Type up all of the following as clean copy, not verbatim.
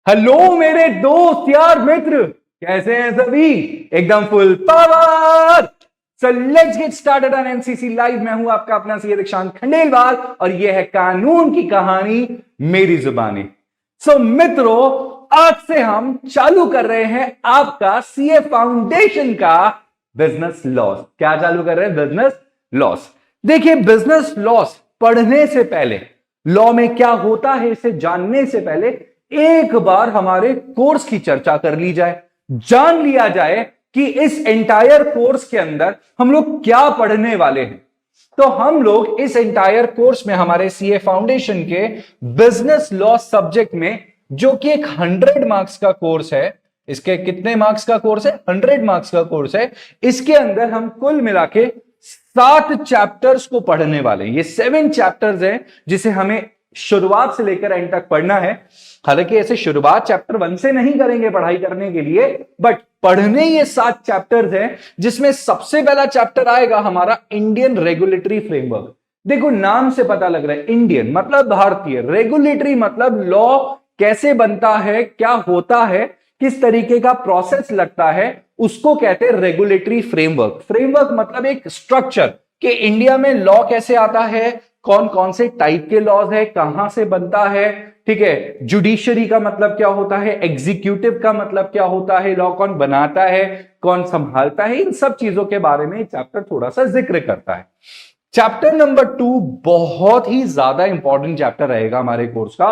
Hello मेरे दोस्त यार मित्र, कैसे हैं सभी? एकदम full power. So let's get started on NCC live. मैं हूं आपका अपना सैयद इरशान खंडेलवाल और यह है कानून की कहानी मेरी जुबानी। सो मित्रों, आज से हम चालू कर रहे हैं आपका सीए फाउंडेशन का बिजनेस लॉस। क्या चालू कर रहे हैं? Business loss. देखिए, बिजनेस लॉस पढ़ने से पहले, लॉ में क्या होता है इसे जानने से पहले एक बार हमारे कोर्स की चर्चा कर ली जाए, जान लिया जाए कि इस एंटायर कोर्स के अंदर हम लोग क्या पढ़ने वाले हैं। तो हम लोग इस एंटायर कोर्स में हमारे सीए फाउंडेशन के बिजनेस लॉ सब्जेक्ट में, जो कि एक 100 मार्क्स का कोर्स है, इसके कितने मार्क्स का कोर्स है? 100 मार्क्स का कोर्स है। इसके अंदर हम कुल मिला के 7 चैप्टर्स को पढ़ने वाले हैं। ये 7 चैप्टर्स हैं जिसे हमें शुरुआत से लेकर एंड तक पढ़ना है। हालांकि ऐसे शुरुआत चैप्टर 1 से नहीं करेंगे पढ़ाई करने के लिए, बट पढ़ने ये 7 चैप्टर्स हैं, जिसमें सबसे पहला चैप्टर आएगा हमारा इंडियन रेगुलेटरी फ्रेमवर्क। देखो, नाम से पता लग रहा है इंडियन मतलब भारतीय, रेगुलेटरी मतलब लॉ कैसे बनता है, क्या होता है, किस तरीके का प्रोसेस लगता है, उसको कहते हैं रेगुलेटरी फ्रेमवर्क। फ्रेमवर्क मतलब एक स्ट्रक्चर कि इंडिया में लॉ कैसे आता है, कौन कौन से टाइप के लॉज है, कहां से बनता है, ठीक है। जुडिशरी का मतलब क्या होता है, एग्जीक्यूटिव का मतलब क्या होता है, लॉ कौन बनाता है, कौन संभालता है, इन सब चीजों के बारे में चैप्टर थोड़ा सा जिक्र करता है। चैप्टर नंबर 2 बहुत ही ज्यादा इंपॉर्टेंट चैप्टर रहेगा हमारे कोर्स का।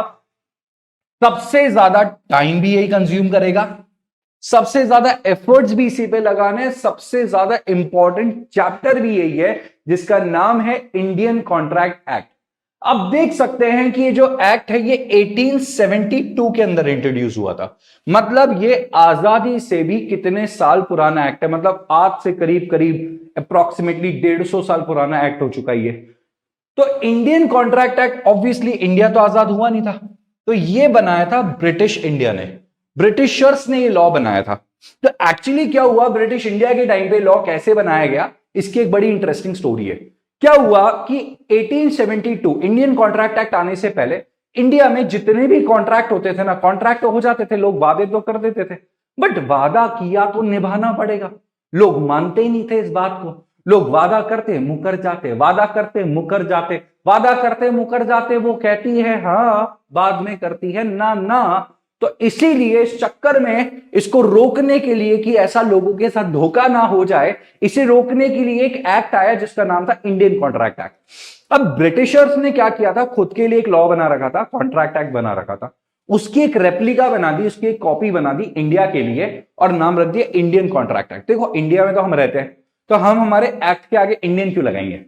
सबसे ज्यादा टाइम भी यही कंज्यूम करेगा, सबसे ज्यादा एफर्ट्स भी इसी पे लगाने, सबसे ज्यादा इंपॉर्टेंट चैप्टर भी यही है, जिसका नाम है इंडियन कॉन्ट्रैक्ट एक्ट। अब देख सकते हैं कि ये जो एक्ट है ये 1872 के अंदर इंट्रोड्यूस हुआ था। मतलब ये आजादी से भी कितने साल पुराना एक्ट है, मतलब आज से करीब करीब अप्रोक्सीमेटली 150 साल पुराना एक्ट हो चुका है ये। तो Indian contract act, obviously India तो आजाद हुआ नहीं था, तो ये बनाया था ब्रिटिश इंडिया ने, ब्रिटिशर्स ने ये लॉ बनाया था। तो एक्चुअली क्या हुआ, ब्रिटिश इंडिया के टाइम पे लॉ कैसे बनाया गया, इसकी एक बड़ी इंटरेस्टिंग स्टोरी है। क्या हुआ कि 1872 इंडियन कॉन्ट्रैक्ट एक्ट आने से पहले इंडिया में जितने भी कॉन्ट्रैक्ट होते थे ना, कॉन्ट्रैक्ट तो हो जाते थे, लोग वादे तो कर देते थे, बट वादा किया तो निभाना पड़ेगा। लोग मानते ही नहीं थे इस बात को। लोग वादा करते मुकर जाते, वादा करते मुकर जाते, वादा करते मुकर जाते। वो कहती है हाँ, बाद में करती है ना ना। तो इसीलिए इस चक्कर में, इसको रोकने के लिए कि ऐसा लोगों के साथ धोखा ना हो जाए, इसे रोकने के लिए एक एक्ट आया जिसका नाम था इंडियन कॉन्ट्रैक्ट एक्ट। अब ब्रिटिशर्स ने क्या किया था, खुद के लिए एक लॉ बना रखा था, कॉन्ट्रैक्ट एक्ट बना रखा था, उसकी एक रेप्लिका बना दी, उसकी एक कॉपी बना दी इंडिया के लिए और नाम रख दिया इंडियन कॉन्ट्रैक्ट एक्ट। देखो, इंडिया में तो हम रहते हैं, तो हम हमारे एक्ट के आगे इंडियन क्यों लगाएंगे?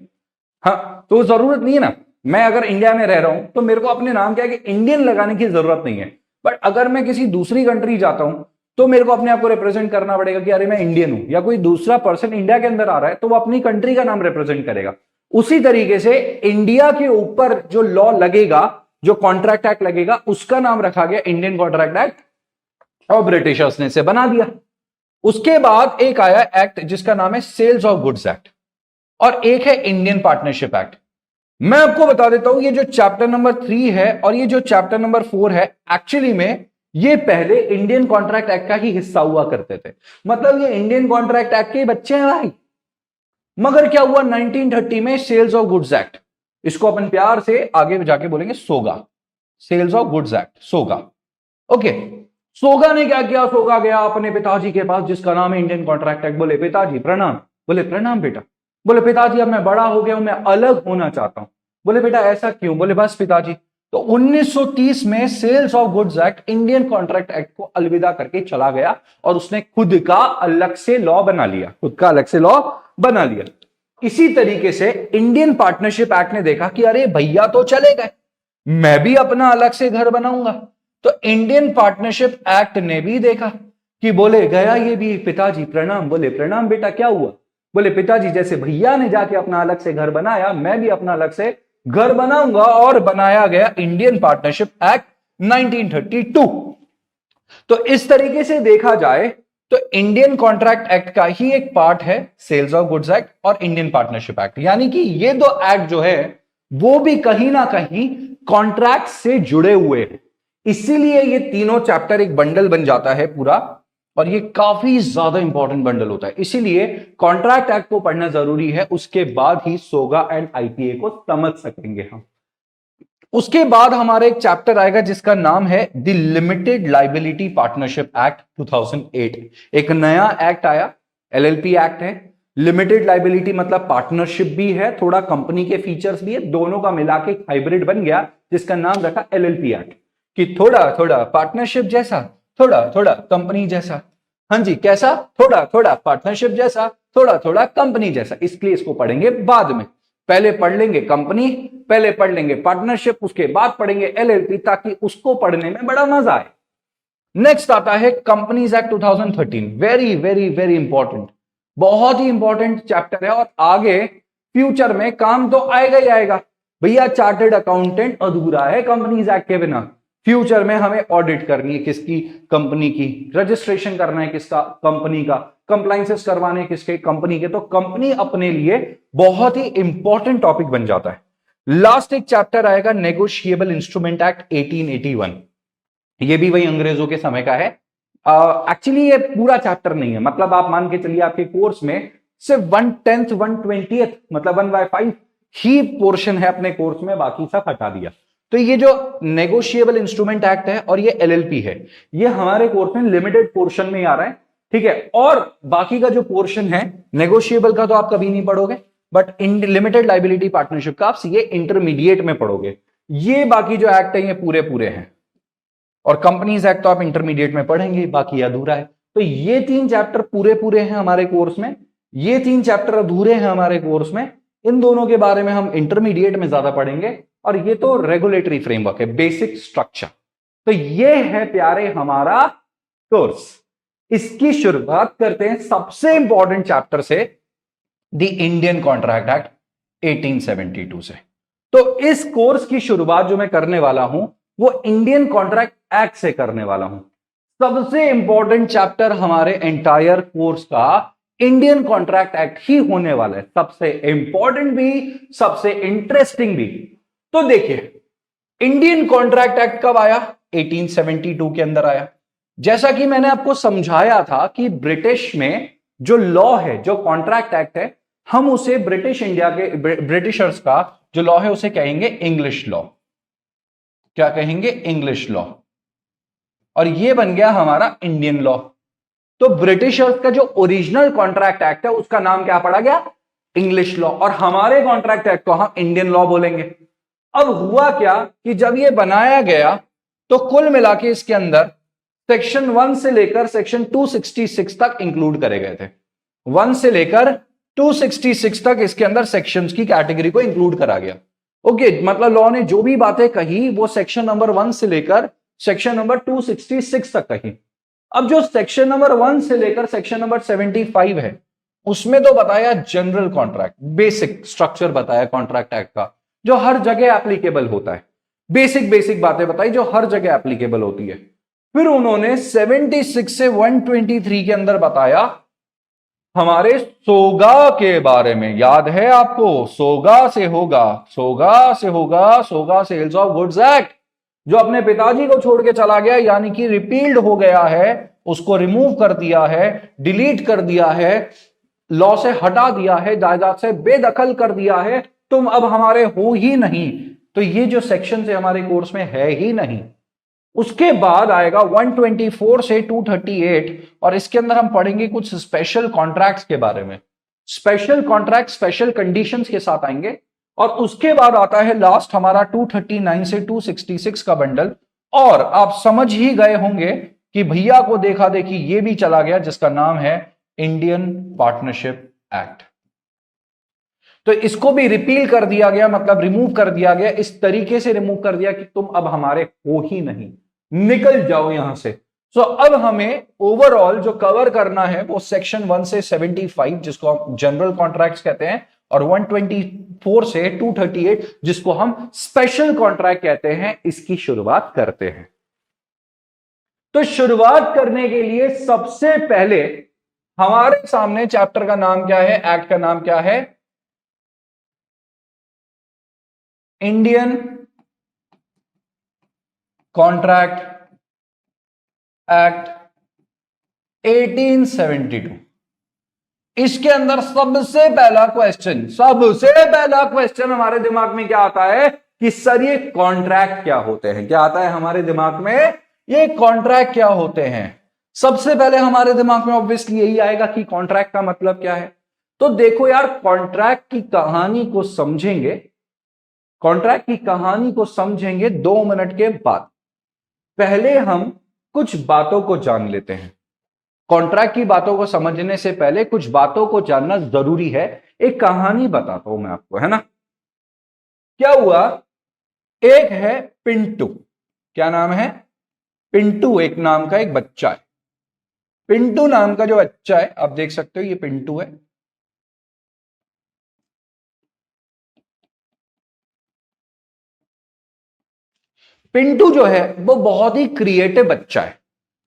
हाँ, तो जरूरत नहीं है ना। मैं अगर इंडिया में रह रहा हूं तो मेरे को अपने नाम के आगे इंडियन लगाने की जरूरत नहीं है। बट अगर मैं किसी दूसरी कंट्री जाता हूं तो मेरे को अपने आप को रिप्रेजेंट करना पड़ेगा कि अरे मैं इंडियन हूं, या कोई दूसरा पर्सन इंडिया के अंदर आ रहा है तो वो अपनी कंट्री का नाम रिप्रेजेंट करेगा। उसी तरीके से इंडिया के ऊपर जो लॉ लगेगा, जो कॉन्ट्रैक्ट एक्ट लगेगा, उसका नाम रखा गया इंडियन कॉन्ट्रैक्ट एक्ट और ब्रिटिशर्स ने इसे बना दिया। उसके बाद एक आया एक्ट जिसका नाम है सेल्स ऑफ गुड्स एक्ट और एक है इंडियन पार्टनरशिप एक्ट। मैं आपको बता देता हूं, ये जो चैप्टर नंबर 3 है और ये जो चैप्टर नंबर 4 है, एक्चुअली में ये पहले इंडियन कॉन्ट्रैक्ट एक्ट का ही हिस्सा हुआ करते थे। मतलब ये इंडियन कॉन्ट्रैक्ट एक्ट के बच्चे हैं भाई। मगर क्या हुआ 1930 में, सेल्स ऑफ गुड्स एक्ट, इसको अपन प्यार से आगे जाके बोलेंगे सोगा, सेल्स ऑफ गुड्स एक्ट, सोगा। ओके, सोगा ने क्या किया, सोगा गया अपने पिताजी के पास जिसका नाम है इंडियन कॉन्ट्रैक्ट एक्ट। बोले पिताजी प्रणाम। बोले प्रणाम बेटा। बोले पिताजी अब मैं बड़ा हो गया हूं, मैं अलग होना चाहता हूं। बोले बेटा ऐसा क्यों? बोले बस पिताजी। तो 1930 में sales of goods act Indian contract act को अलविदा करके चला गया और उसने खुद का अलग से लॉ बना लिया, खुद का अलग से लॉ बना लिया। इसी तरीके से इंडियन पार्टनरशिप एक्ट ने देखा कि अरे भैया तो चले गए, मैं भी अपना अलग से घर बनाऊंगा। तो इंडियन पार्टनरशिप एक्ट ने भी देखा कि बोले गया ये भी, पिताजी प्रणाम। बोले प्रणाम बेटा, क्या हुआ? बोले पिताजी जैसे भैया ने जाके अपना अलग से घर बनाया, मैं भी अपना अलग से घर बनाऊंगा, और बनाया गया इंडियन पार्टनरशिप एक्ट 1932। तो इस तरीके से देखा जाए तो इंडियन कॉन्ट्रैक्ट एक्ट का ही एक पार्ट है सेल्स ऑफ गुड्स एक्ट और इंडियन पार्टनरशिप एक्ट। यानी कि ये दो एक्ट जो है वो भी कहीं ना कहीं कॉन्ट्रैक्ट से जुड़े हुए हैं। इसीलिए ये तीनों चैप्टर एक बंडल बन जाता है पूरा, और ये काफी ज्यादा इंपॉर्टेंट बंडल होता है। इसीलिए कॉन्ट्रैक्ट एक्ट को पढ़ना जरूरी है, उसके बाद ही सोगा एंड आईपीए को समझ सकेंगे हम। उसके बाद हमारा एक चैप्टर आएगा जिसका नाम है the limited liability partnership act 2008। एक नया एक्ट आया, एलएलपी एक्ट है। लिमिटेड लाइबिलिटी मतलब पार्टनरशिप भी है, थोड़ा कंपनी के फीचर्स भी है, दोनों का मिला के हाइब्रिड बन गया जिसका नाम रखा एलएलपी एक्ट। कि थोड़ा थोड़ा पार्टनरशिप जैसा, थोड़ा थोड़ा कंपनी जैसा। हाँ जी, कैसा? थोड़ा थोड़ा पार्टनरशिप जैसा, थोड़ा थोड़ा कंपनी जैसा। इसलिए इसको पढ़ेंगे बाद में। पहले पढ़ लेंगे कंपनी, पहले पढ़ लेंगे पार्टनरशिप, उसके बाद पढ़ेंगे एलएलपी, ताकि उसको पढ़ने में बड़ा मजा आए। नेक्स्ट आता है companies act 2013। Very very very important, बहुत ही इंपॉर्टेंट चैप्टर है, और आगे फ्यूचर में काम तो आएगा ही आएगा। भैया चार्टर्ड अकाउंटेंट अधूरा है कंपनीज एक्ट के बिना। फ्यूचर में हमें ऑडिट करनी है किसकी? कंपनी की। रजिस्ट्रेशन करना है किसका? कंपनी का। कंप्लाइंसेस करवाने किसके? कंपनी के। तो कंपनी अपने लिए बहुत ही इंपॉर्टेंट टॉपिक बन जाता है। लास्ट एक चैप्टर आएगा नेगोशिएबल इंस्ट्रूमेंट एक्ट 1881। ये भी वही अंग्रेजों के समय का है। एक्चुअली ये पूरा चैप्टर नहीं है, मतलब आप मान के चलिए आपके कोर्स में सिर्फ 1/10 1/20 मतलब 1/5 ही पोर्शन है अपने कोर्स में, बाकी सब हटा दिया। तो ये जो नेगोशिएबल इंस्ट्रूमेंट एक्ट है और ये एलएलपी है, ये हमारे कोर्स में लिमिटेड पोर्शन में ही आ रहा है, ठीक है। और बाकी का जो पोर्शन है नेगोशिएबल का तो आप कभी नहीं पढ़ोगे, बट लिमिटेड लाइबिलिटी पार्टनरशिप का आप ये इंटरमीडिएट में पढ़ोगे। ये बाकी जो एक्ट है ये पूरे पूरे हैं, और कंपनीज एक्ट तो आप इंटरमीडिएट में पढ़ेंगे, बाकी अधूरा है। तो ये 3 चैप्टर पूरे पूरे हैं हमारे कोर्स में, ये 3 चैप्टर अधूरे हैं हमारे कोर्स में। इन दोनों के बारे में हम इंटरमीडिएट में ज्यादा पढ़ेंगे, और ये तो रेगुलेटरी फ्रेमवर्क है, बेसिक स्ट्रक्चर। तो ये है प्यारे हमारा कोर्स। इसकी शुरुआत करते हैं सबसे इंपॉर्टेंट चैप्टर से, द इंडियन कॉन्ट्रैक्ट एक्ट 1872 से। तो इस कोर्स की शुरुआत जो मैं करने वाला हूं वो इंडियन कॉन्ट्रैक्ट एक्ट से करने वाला हूं। सबसे इंपॉर्टेंट चैप्टर हमारे एंटायर कोर्स का इंडियन कॉन्ट्रैक्ट एक्ट ही होने वाला है, सबसे इंपॉर्टेंट भी, सबसे इंटरेस्टिंग भी। तो देखिए, इंडियन कॉन्ट्रैक्ट एक्ट कब आया? 1872 के अंदर आया। जैसा कि मैंने आपको समझाया था कि ब्रिटिश में जो लॉ है, जो कॉन्ट्रैक्ट एक्ट है, हम उसे ब्रिटिश इंडिया के ब्रिटिशर्स का जो लॉ है उसे कहेंगे इंग्लिश लॉ। क्या कहेंगे? English law. और ये बन गया हमारा इंडियन लॉ। तो ब्रिटिशर्स का जो ओरिजिनल कॉन्ट्रैक्ट एक्ट है उसका नाम क्या पड़ा गया? English law. और हमारे कॉन्ट्रैक्ट एक्ट को हम इंडियन लॉ बोलेंगे। अब हुआ क्या कि जब ये बनाया गया तो कुल मिला के इसके अंदर सेक्शन 1 से लेकर सेक्शन 266 तक इंक्लूड करे गए थे। 1 से लेकर 266 तक इसके अंदर सेक्शंस की कैटेगरी को इंक्लूड करा गया। ओके, मतलब लॉ ने जो भी बातें कही वो सेक्शन नंबर 1 से लेकर सेक्शन नंबर 266 तक कही। अब जो सेक्शन नंबर 1 से लेकर सेक्शन नंबर 75 है उसमें तो बताया जनरल कॉन्ट्रैक्ट, बेसिक स्ट्रक्चर बताया कॉन्ट्रैक्ट एक्ट का, जो हर जगह एप्लीकेबल होता है। बेसिक बेसिक बातें बताई जो हर जगह एप्लीकेबल होती है। फिर उन्होंने 76 से 123 के अंदर बताया हमारे सोगा के बारे में। याद है आपको? सोगा से होगा, सोगा से होगा, सोगा सेल्स ऑफ गुड्स एक्ट, जो अपने पिताजी को छोड़ के चला गया, यानी कि रिपील्ड हो गया है, उसको रिमूव कर दिया है, डिलीट कर दिया है, लॉ से हटा दिया है, जायदाद से बेदखल कर दिया है, तुम अब हमारे हो ही नहीं। तो ये जो सेक्शन से हमारे कोर्स में है ही नहीं। उसके बाद आएगा 124 से 238, और इसके अंदर हम पढ़ेंगे कुछ स्पेशल कॉन्ट्रैक्ट्स के बारे में। स्पेशल कॉन्ट्रैक्ट स्पेशल कंडीशंस के साथ आएंगे। और उसके बाद आता है लास्ट हमारा 239 से 266 का बंडल। और आप समझ ही गए होंगे कि भैया को देखा देखी ये भी चला गया जिसका नाम है इंडियन पार्टनरशिप एक्ट। तो इसको भी रिपील कर दिया गया, मतलब रिमूव कर दिया गया, इस तरीके से रिमूव कर दिया कि तुम अब हमारे हो ही नहीं, निकल जाओ यहां से। सो अब हमें ओवरऑल जो कवर करना है वो सेक्शन 1 से 75 जिसको हम जनरल कॉन्ट्रैक्ट्स कहते हैं, और 124 से 238 जिसको हम स्पेशल कॉन्ट्रैक्ट कहते हैं, इसकी शुरुआत करते हैं। तो शुरुआत करने के लिए सबसे पहले हमारे सामने चैप्टर का नाम क्या है, एक्ट का नाम क्या है? Indian contract act 1872। इसके अंदर सबसे पहला क्वेश्चन हमारे दिमाग में क्या आता है कि सर ये कॉन्ट्रैक्ट क्या होते हैं। क्या आता है हमारे दिमाग में, ये कॉन्ट्रैक्ट क्या होते हैं। सबसे पहले हमारे दिमाग में ऑब्वियसली यही आएगा कि कॉन्ट्रैक्ट का मतलब क्या है। तो देखो यार, कॉन्ट्रैक्ट की कहानी को समझेंगे 2 मिनट के बाद। पहले हम कुछ बातों को जान लेते हैं। कॉन्ट्रैक्ट की बातों को समझने से पहले कुछ बातों को जानना जरूरी है। एक कहानी बताता हूं मैं आपको, है ना। क्या हुआ, एक है पिंटू। क्या नाम है, पिंटू एक नाम का एक बच्चा है। पिंटू नाम का जो बच्चा है, आप देख सकते हो ये पिंटू है। पिंटू जो है वो बहुत ही क्रिएटिव बच्चा है।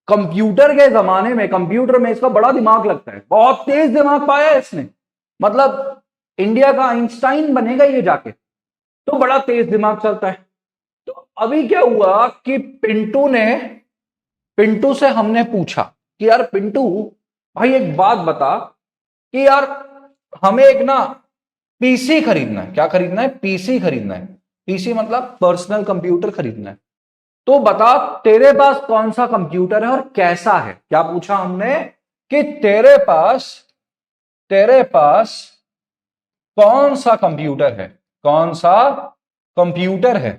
कंप्यूटर के जमाने में, कंप्यूटर में इसका बड़ा दिमाग लगता है, बहुत तेज दिमाग पाया है इसने। मतलब इंडिया का आइंस्टाइन बनेगा ये जाके, तो बड़ा तेज दिमाग चलता है। तो अभी क्या हुआ कि पिंटू से हमने पूछा कि यार पिंटू भाई एक बात बता कि यार हमें एक ना पीसी खरीदना है। क्या खरीदना है, पीसी खरीदना है। पीसी मतलब पर्सनल कंप्यूटर खरीदना है। तो बता तेरे पास कौन सा कंप्यूटर है और कैसा है। क्या पूछा हमने कि तेरे पास कौन सा कंप्यूटर है, कौन सा कंप्यूटर है,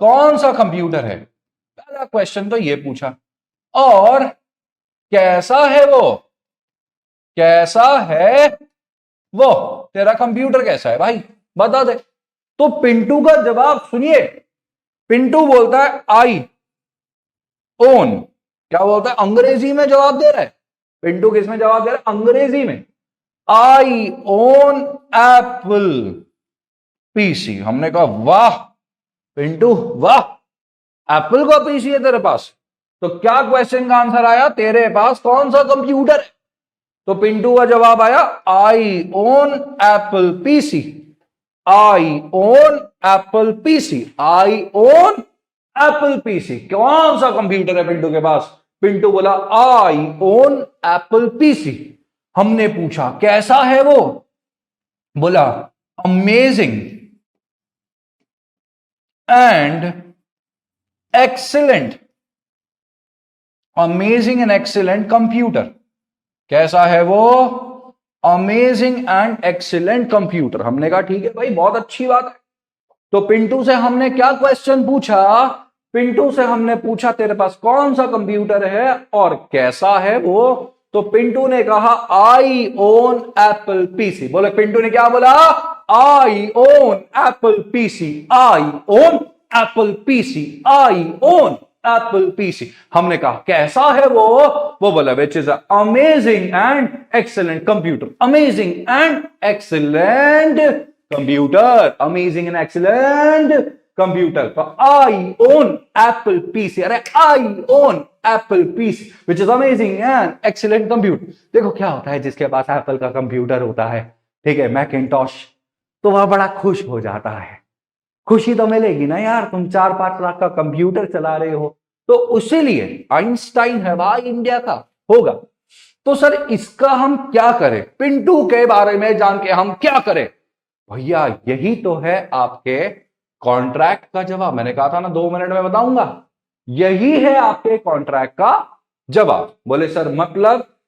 कौन सा कंप्यूटर है। पहला क्वेश्चन तो ये पूछा। और कैसा है वो, कैसा है वो, तेरा कंप्यूटर कैसा है भाई बता दे। तो पिंटू का जवाब सुनिए। पिंटू बोलता है आई ओन। क्या बोलता है, अंग्रेजी में जवाब दे रहा है। पिंटू किस में जवाब दे रहा है, अंग्रेजी में। आई ओन एप्पल पीसी। हमने कहा वाह पिंटू वाह, एप्पल का पीसी है तेरे पास। तो क्या क्वेश्चन का आंसर आया, तेरे पास कौन सा कंप्यूटर है। तो पिंटू का जवाब आया आई own Apple PC. I own Apple PC, I own Apple PC. कौन सा कंप्यूटर है पिंटू के पास। पिंटू बोला आई ओन एप्पल पीसी। हमने पूछा कैसा है वो, बोला amazing and excellent, amazing and excellent computer. कैसा है वो, अमेजिंग एंड एक्सीलेंट कंप्यूटर। हमने कहा ठीक है भाई बहुत अच्छी बात है। तो पिंटू से हमने क्या क्वेश्चन पूछा, पिंटू से हमने पूछा तेरे पास कौन सा कंप्यूटर है और कैसा है वो। तो पिंटू ने कहा आई ओन एप्पल पीसी। बोले पिंटू ने क्या बोला, I own Apple PC, I own Apple PC, I own Apple PC. हमने कहा कैसा है वो बोला which is amazing and excellent computer, amazing and excellent computer, amazing and excellent computer. तो आई ओन एप्पल पीसी, अरे I own Apple PC which is amazing and excellent computer. देखो क्या होता है, जिसके पास एप्पल का कंप्यूटर होता है, ठीक है, मैकिंटॉश, तो वह बड़ा खुश हो जाता है। खुशी तो मिलेगी ना यार, तुम 4-5 लाख का कंप्यूटर चला रहे हो। तो उसीलिए आइंस्टाइन है भाई इंडिया का, होगा। तो सर इसका हम क्या करें, पिंटू के बारे में जान के हम क्या करें। भैया यही तो है आपके कॉन्ट्रैक्ट का जवाब। मैंने कहा था ना 2 मिनट में बताऊंगा। यही है आपके कॉन्ट्रैक्ट का जवाब। बोले सर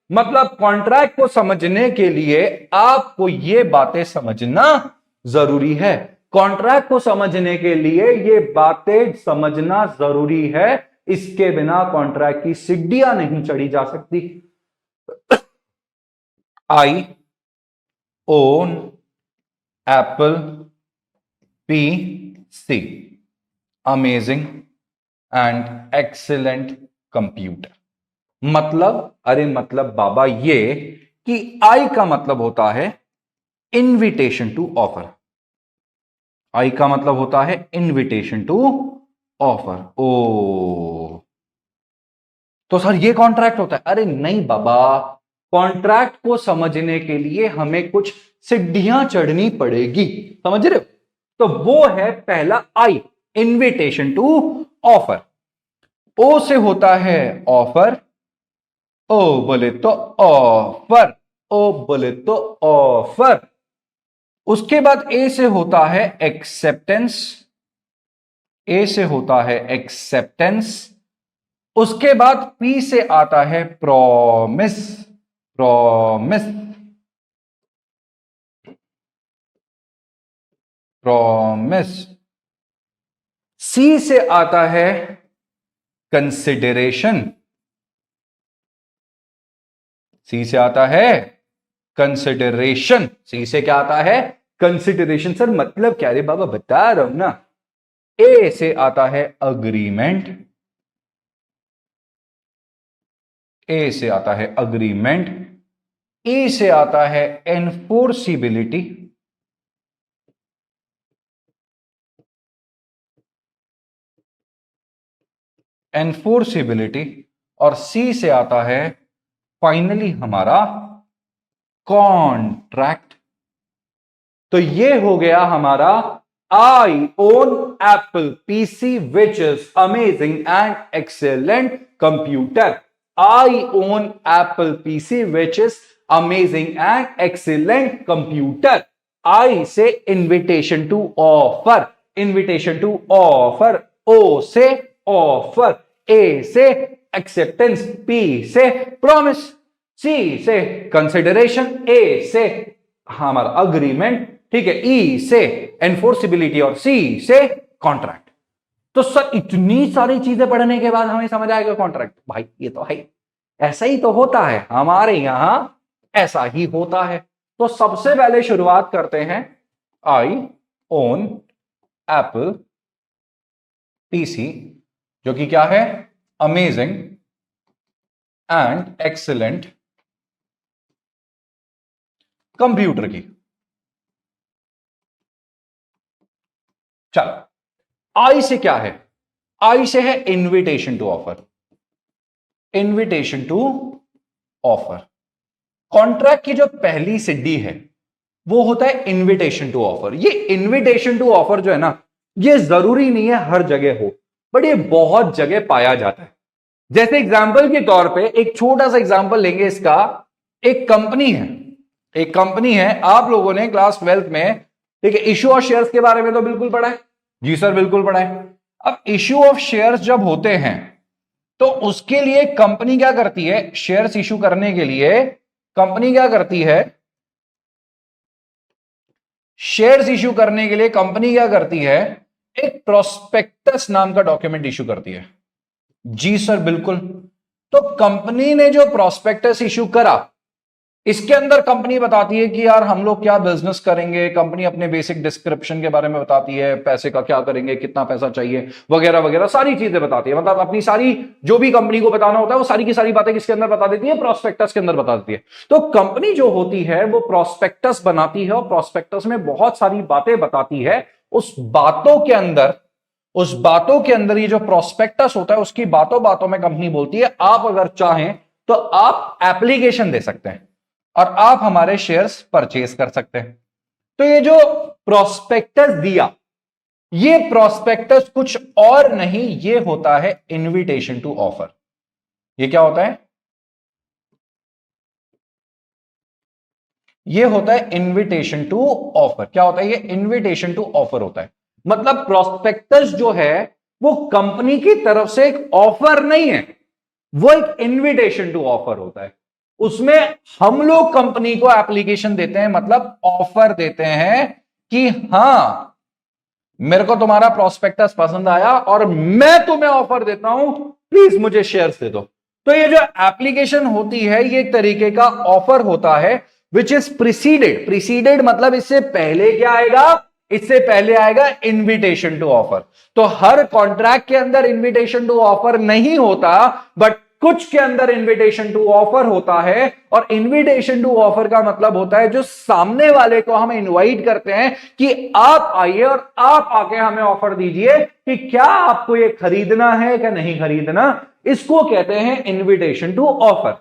मतलब कॉन्ट्रैक्ट को समझने के लिए आपको ये बातें समझना जरूरी है। कॉन्ट्रैक्ट को समझने के लिए ये बातें समझना जरूरी है। इसके बिना कॉन्ट्रैक्ट की सीढ़ियां नहीं चढ़ी जा सकती। I own Apple PC, amazing and excellent computer. मतलब बाबा ये कि आई का मतलब होता है इनविटेशन टू ऑफर। आई का मतलब होता है इनविटेशन टू ऑफर। ओ तो सर ये कॉन्ट्रैक्ट होता है। अरे नहीं बाबा, कॉन्ट्रैक्ट को समझने के लिए हमें कुछ सीढ़ियां चढ़नी पड़ेगी, समझ रहे हो। तो वो है पहला I. Invitation to offer. O से होता है ऑफर, ओ बोले तो ऑफर, ओ बोले तो ऑफर। उसके बाद ए से होता है एक्सेप्टेंस, ए से होता है एक्सेप्टेंस। उसके बाद पी से आता है प्रॉमिस, प्रॉमिस, प्रॉमिस। सी से आता है कंसिडरेशन, सी से आता है कंसिडरेशन, सी से क्या आता है कंसिडरेशन। सर मतलब क्या रे बाबा, बता रहा हूं ना। ए से आता है अग्रीमेंट, ए से आता है अग्रीमेंट। ई से आता है एनफोर्सिबिलिटी, एनफोर्सिबिलिटी। और सी से आता है फाइनली हमारा कॉन्ट्रैक्ट। तो ये हो गया हमारा I own Apple PC which is amazing and excellent computer. I own Apple PC which is amazing and excellent computer. I से invitation to offer, invitation to offer. O से ऑफर, ए से acceptance, P से promise, C से consideration, ए से हमारा agreement, ठीक है, ई से एनफोर्सिबिलिटी और सी से कॉन्ट्रैक्ट। तो सर इतनी सारी चीजें पढ़ने के बाद हमें समझ आएगा कॉन्ट्रैक्ट, भाई ये तो है, ऐसा ही तो होता है हमारे यहां, ऐसा ही होता है। तो सबसे पहले शुरुआत करते हैं आई ओन एप्पल पीसी, जो कि क्या है अमेजिंग एंड एक्सीलेंट कंप्यूटर की। चलो आई से क्या है, आई से है invitation to offer, invitation to offer. Contract की जो पहली सिड्डी है वो होता है इनविटेशन टू ऑफर। ये इनविटेशन टू ऑफर जो है ना, ये जरूरी नहीं है हर जगह हो, बट ये बहुत जगह पाया जाता है। जैसे एग्जाम्पल के तौर पे एक छोटा सा एग्जाम्पल लेंगे इसका। एक कंपनी है, एक कंपनी है, आप लोगों ने क्लास 12th में, ठीक है, इशू ऑफ शेयर्स के बारे में तो बिल्कुल पढ़ा है। जी सर बिल्कुल पढ़ा है। अब इशू ऑफ शेयर्स जब होते हैं तो उसके लिए कंपनी क्या करती है, शेयर्स इशू करने के लिए कंपनी क्या करती है, शेयर्स इशू करने के लिए कंपनी क्या करती है, एक प्रोस्पेक्टस नाम का डॉक्यूमेंट इशू करती है। जी सर बिल्कुल। तो कंपनी ने जो प्रोस्पेक्टस इशू करा, इसके अंदर कंपनी बताती है कि यार हम लोग क्या बिजनेस करेंगे, कंपनी अपने बेसिक डिस्क्रिप्शन के बारे में बताती है, पैसे का क्या करेंगे, कितना पैसा चाहिए, वगैरह वगैरह सारी चीजें बताती है। मतलब अपनी सारी जो भी कंपनी को बताना होता है वो सारी की सारी बातें किसके अंदर बता देती है, प्रोस्पेक्टस के अंदर बता देती है। तो कंपनी जो होती है वो प्रोस्पेक्टस बनाती है और प्रोस्पेक्टस में बहुत सारी बातें बताती है। उस बातों के अंदर, उस बातों के अंदर ये जो प्रोस्पेक्टस होता है उसकी बातों बातों में कंपनी बोलती है आप अगर चाहें तो आप एप्लीकेशन दे सकते हैं और आप हमारे शेयर्स परचेज कर सकते हैं। तो ये जो प्रोस्पेक्टस दिया, ये प्रोस्पेक्टस कुछ और नहीं, ये होता है इनविटेशन टू ऑफर। ये क्या होता है, ये होता है इनविटेशन टू ऑफर। क्या होता है, ये इनविटेशन टू ऑफर होता है। मतलब प्रोस्पेक्टस जो है वो कंपनी की तरफ से एक ऑफर नहीं है, वो एक इनविटेशन टू ऑफर होता है। उसमें हम लोग कंपनी को एप्लीकेशन देते हैं, मतलब ऑफर देते हैं कि हां मेरे को तुम्हारा प्रोस्पेक्टस पसंद आया और मैं तुम्हें ऑफर देता हूं, प्लीज मुझे शेयर्स दे दो। तो ये जो एप्लीकेशन होती है ये एक तरीके का ऑफर होता है विच इज प्रिसीडेड, प्रिसीडेड मतलब इससे पहले क्या आएगा, इससे पहले आएगा इनविटेशन टू ऑफर। तो हर कॉन्ट्रैक्ट के अंदर इनविटेशन टू ऑफर नहीं होता, बट कुछ के अंदर इनविटेशन टू ऑफर होता है। और इनविटेशन टू ऑफर का मतलब होता है जो सामने वाले को हम इनवाइट करते हैं कि आप आइए और आप आके हमें ऑफर दीजिए कि क्या आपको ये खरीदना है क्या नहीं खरीदना। इसको कहते हैं इनविटेशन टू ऑफर।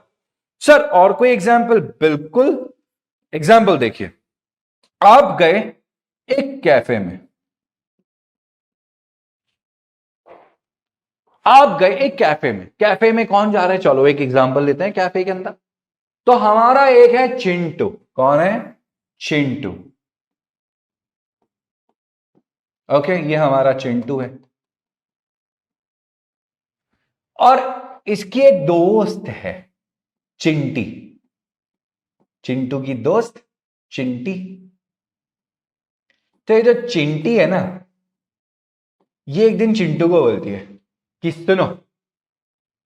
सर और कोई एग्जाम्पल? बिल्कुल, एग्जाम्पल देखिए, आप गए एक कैफे में, आप गए एक कैफे में, कैफे में कौन जा रहा है, चलो एक एग्जांपल लेते हैं कैफे के अंदर। तो हमारा एक है चिंटू, कौन है, चिंटू। ओके, ये हमारा चिंटू है और इसकी एक दोस्त है चिंटी, चिंटू की दोस्त चिंटी। तो ये जो चिंटी है ना, ये एक दिन चिंटू को बोलती है कि सुनो,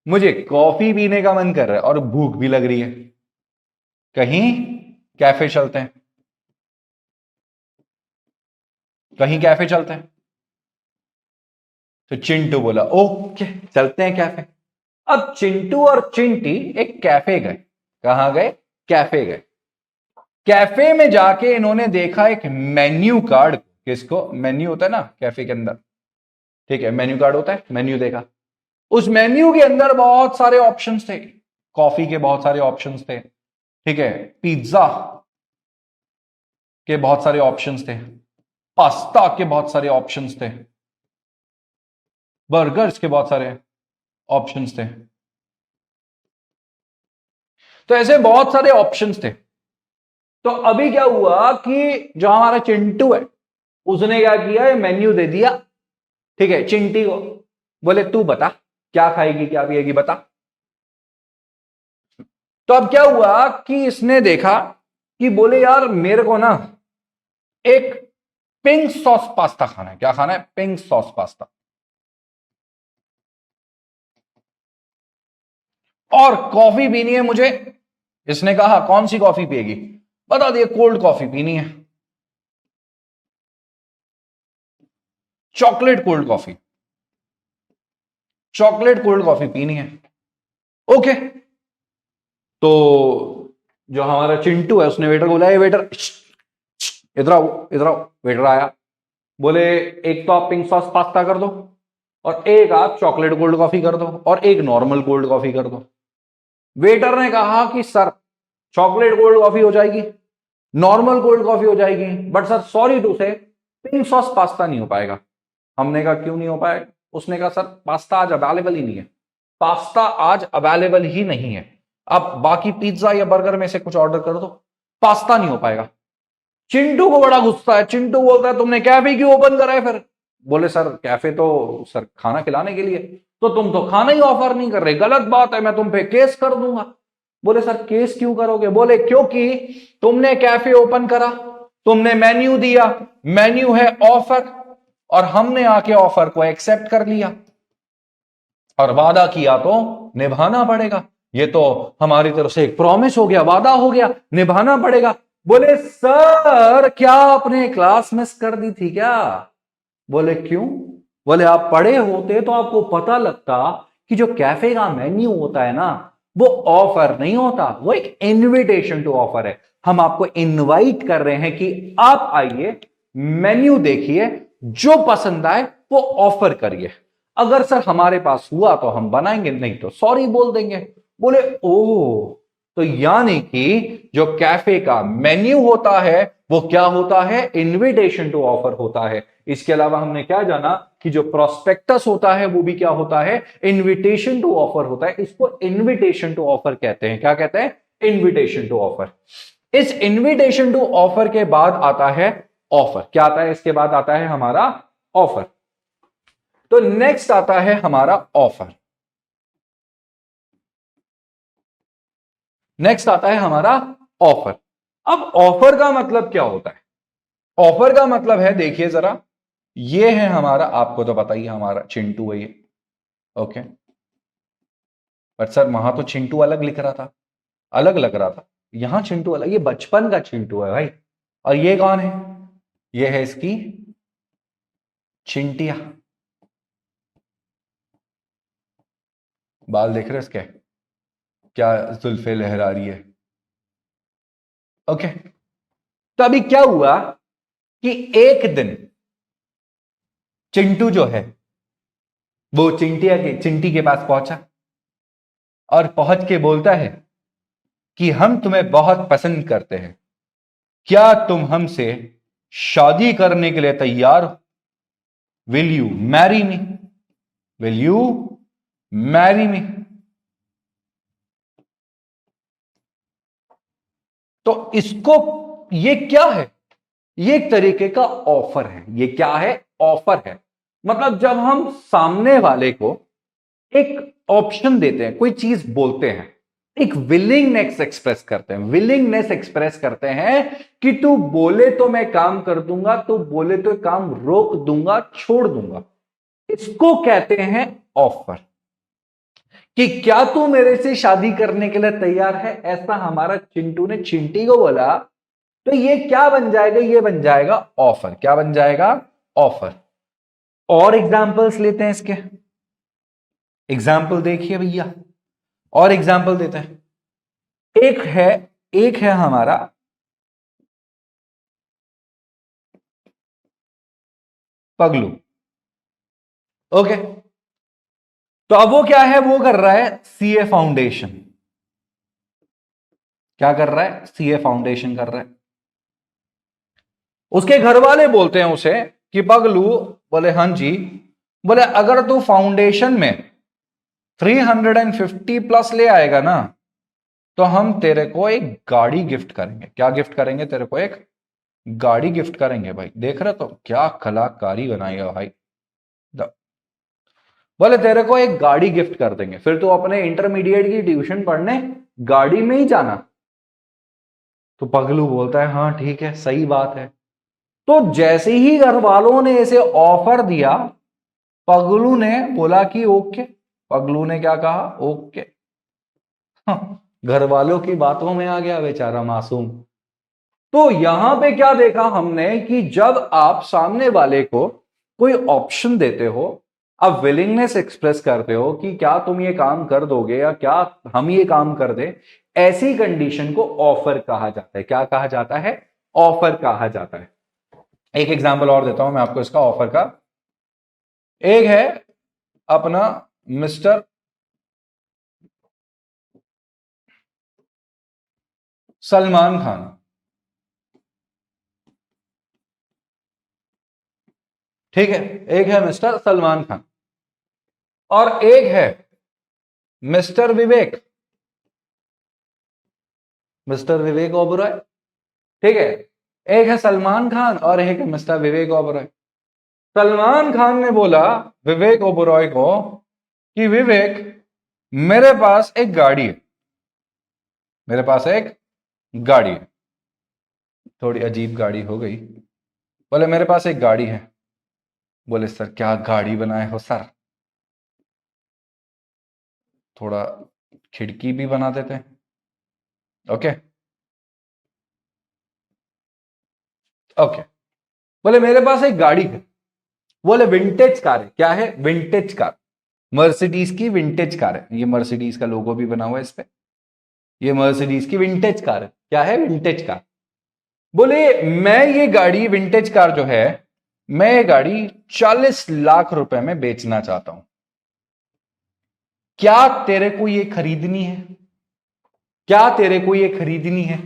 मुझे कॉफी पीने का मन कर रहा है और भूख भी लग रही है, कहीं कैफे चलते हैं, कहीं कैफे चलते हैं। तो चिंटू बोला ओके चलते हैं कैफे। अब चिंटू और चिंटी एक कैफे गए, कहां गए, कैफे गए। कैफे में जाके इन्होंने देखा एक मेन्यू कार्ड, किसको, मेन्यू होता है ना कैफे के अंदर, ठीक है, मेन्यू कार्ड होता है, मेन्यू देखा। उस मेन्यू के अंदर बहुत सारे ऑप्शंस थे, कॉफी के बहुत सारे ऑप्शंस थे, ठीक है, पिज्जा के बहुत सारे ऑप्शंस थे, पास्ता के बहुत सारे ऑप्शंस थे, बर्गर्स के बहुत सारे ऑप्शंस थे। तो ऐसे बहुत सारे ऑप्शंस थे। तो अभी क्या हुआ कि जो हमारा चिंटू है उसने क्या किया, ये मेन्यू दे दिया, ठीक है, चिंटी को, बोले तू बता क्या खाएगी क्या पिएगी बता। तो अब क्या हुआ कि इसने देखा कि बोले यार मेरे को ना एक पिंक सॉस पास्ता खाना है। क्या खाना है, पिंक सॉस पास्ता। और कॉफी पीनी है मुझे। इसने कहा कौन सी कॉफी पिएगी, बता दिए कोल्ड कॉफी पीनी है, chocolate cold coffee, chocolate cold coffee पीनी है। ओके, तो जो हमारा चिंटू है उसने वेटर को बुलाया, वेटर इधर आओ इधर आओ। वेटर आया, बोले एक तो आप पिंक सॉस पास्ता कर दो और एक आप चॉकलेट कोल्ड कॉफी कर दो और एक नॉर्मल कोल्ड कॉफी कर दो। वेटर ने कहा कि सर चॉकलेट कोल्ड कॉफी हो जाएगी, नॉर्मल कोल्ड कॉफी हो जाएगी, बट सर सॉरी टू से पिंक सॉस पास्ता नहीं हो पाएगा। हमने कहा क्यों नहीं हो पाएगा, उसने कहा सर पास्ता आज अवेलेबल ही नहीं है, पास्ता आज अवेलेबल ही नहीं है, आप बाकी पिज्जा या बर्गर में से कुछ ऑर्डर कर दो, पास्ता नहीं हो पाएगा। चिंटू को बड़ा गुस्सा है, चिंटू बोलता है तुमने कैफे क्यों ओपन करा है फिर। बोले सर कैफे तो सर खाना खिलाने के लिए, तो तुम तो खाना ही ऑफर नहीं कर रहे, गलत बात है, मैं तुम पे केस कर दूंगा। बोले सर केस क्यों करोगे, बोले क्योंकि तुमने कैफे ओपन करा, तुमने मेन्यू दिया, मेन्यू है ऑफर, और हमने आके ऑफर को एक्सेप्ट कर लिया और वादा किया तो निभाना पड़ेगा, ये तो हमारी तरफ से एक प्रॉमिस हो गया, वादा हो गया, निभाना पड़ेगा। बोले सर क्या आपने क्लास मिस कर दी थी क्या। बोले क्यों, बोले आप पढ़े होते तो आपको पता लगता कि जो कैफे का मेन्यू होता है ना वो ऑफर नहीं होता, वो एक इनविटेशन टू ऑफर है। हम आपको इनवाइट कर रहे हैं कि आप आइए, मेन्यू देखिए, जो पसंद आए वो ऑफर करिए। अगर सर हमारे पास हुआ तो हम बनाएंगे, नहीं तो सॉरी बोल देंगे। बोले ओ, तो यानी कि जो कैफे का मेन्यू होता है वो क्या होता है, इनविटेशन टू ऑफर होता है। इसके अलावा हमने क्या जाना कि जो प्रोस्पेक्टस होता है वो भी क्या होता है, इनविटेशन टू ऑफर होता है। इसको इनविटेशन टू ऑफर कहते हैं। क्या कहते हैं, इनविटेशन टू ऑफर। इस इनविटेशन टू ऑफर के बाद आता है ऑफर। क्या आता है, इसके बाद आता है हमारा ऑफर। तो नेक्स्ट आता है हमारा ऑफर। नेक्स्ट आता है हमारा ऑफर। अब ऑफर का मतलब क्या होता है, ऑफर का मतलब है, देखिए जरा, ये है हमारा, आपको तो पता ही है हमारा चिंटू है ये, ओके, पर सर वहां तो चिंटू अलग लिख रहा था, अलग लग रहा था, यहां चिंटू अलग, ये बचपन का चिंटू है भाई। और ये कौन है, ये है इसकी चिंटिया। बाल देख रहे इसके, क्या जुल्फे लहरा रही है। ओके, तो अभी क्या हुआ कि एक दिन चिंटू जो है वो चिंटी के पास पहुंचा और पहुंच के बोलता है कि हम तुम्हें बहुत पसंद करते हैं, क्या तुम हमसे शादी करने के लिए तैयार हो, will you marry me, will you marry me. तो इसको, ये क्या है? ये एक तरीके का ऑफर है। ये क्या है? ऑफर है। मतलब जब हम सामने वाले को एक ऑप्शन देते हैं, कोई चीज बोलते हैं, एक विलिंगनेस एक्सप्रेस करते हैं, विलिंगनेस एक्सप्रेस करते हैं कि तू बोले तो मैं काम कर दूंगा, तू बोले तो काम रोक दूंगा, छोड़ दूंगा, इसको कहते हैं ऑफर। कि क्या तू मेरे से शादी करने के लिए तैयार है, ऐसा हमारा चिंटू ने चिंटी को बोला, तो ये क्या बन जाएगा? ये बन जाएगा ऑफर। क्या बन जाएगा? ऑफर। और एग्जाम्पल्स लेते हैं इसके। एग्जाम्पल देखिए भैया, और एग्जाम्पल देते हैं। एक है हमारा पगलू। ओके, तो अब वो क्या है? वो कर रहा है सीए फाउंडेशन। क्या कर रहा है? सीए फाउंडेशन कर रहा है। उसके घर वाले बोलते हैं उसे कि पगलू, बोले हाँ जी, बोले अगर तू फाउंडेशन में 350 प्लस ले आएगा ना, तो हम तेरे को एक गाड़ी गिफ्ट करेंगे। क्या गिफ्ट करेंगे? तेरे को एक गाड़ी गिफ्ट करेंगे। भाई देख रहे तो क्या कलाकारी बनाई है भाई। बोले तेरे को एक गाड़ी गिफ्ट कर देंगे, फिर तू अपने इंटरमीडिएट की ट्यूशन पढ़ने गाड़ी में ही जाना। तो पगलू बोलता है हाँ ठीक है, सही बात है। तो जैसे ही घर वालों ने इसे ऑफर दिया, पगलू ने बोला कि ओके। पगलू ने क्या कहा? ओके। घर वालों की बातों में आ गया बेचारा मासूम। तो यहां पे क्या देखा हमने कि जब आप सामने वाले को कोई ऑप्शन देते हो, आप विलिंगनेस एक्सप्रेस करते हो कि क्या तुम ये काम कर दोगे या क्या हम ये काम कर दे, ऐसी कंडीशन को ऑफर कहा जाता है। क्या कहा जाता है? ऑफर कहा जाता है। एक एग्जांपल और देता हूं मैं आपको इसका ऑफर का। एक है अपना मिस्टर सलमान खान। ठीक है, एक है मिस्टर सलमान खान और एक है मिस्टर विवेक, मिस्टर विवेक ओबरॉय। ठीक है, एक है सलमान खान और एक है मिस्टर विवेक ओबरॉय। सलमान खान ने बोला विवेक ओबरॉय को कि विवेक, मेरे पास एक गाड़ी है, मेरे पास एक गाड़ी है। थोड़ी अजीब गाड़ी हो गई। बोले मेरे पास एक गाड़ी है। बोले सर क्या गाड़ी बनाए हो सर, थोड़ा खिड़की भी बना देते हैं। Okay okay. बोले मेरे पास एक गाड़ी है। बोले विंटेज कार है। क्या है? Vintage car. मर्सिडीज की विंटेज कार है। ये मर्सिडीज का लोगो भी बना हुआ है इस पे। ये मर्सिडीज की विंटेज कार है। क्या है? Vintage car. बोले मैं ये गाड़ी, विंटेज कार जो है, मैं ये गाड़ी 40 लाख रुपए में बेचना चाहता हूं। क्या तेरे को ये खरीदनी है? क्या तेरे को ये खरीदनी है?